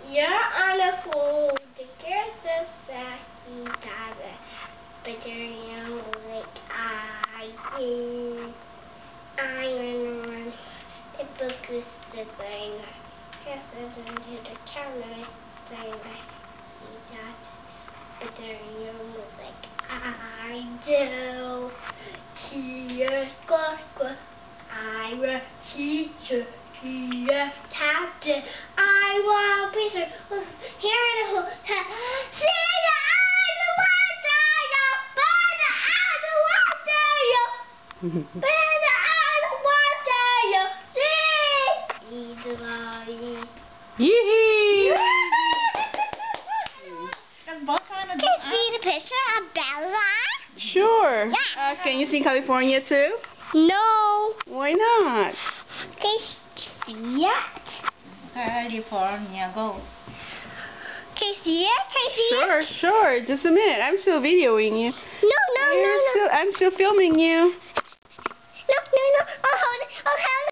You're on a fool. The girl says that he got it. But you're young like I did. I went on the book is the thing. Yes, into the counter saying that he got it. But they're young like I do. Cheers, squawk, I will teacher. Here, captain, I will be sure. Here in the hook. See the I don't want to, but I don't want to, see. Yee! Can you see the picture of Bella? Sure. Yeah. Can you see California too? No. Why not? Can you see it? California, go. Can you see it? Can you see it? Sure. Just a minute. I'm still videoing you. No. I'm still filming you. No. I'll hold it.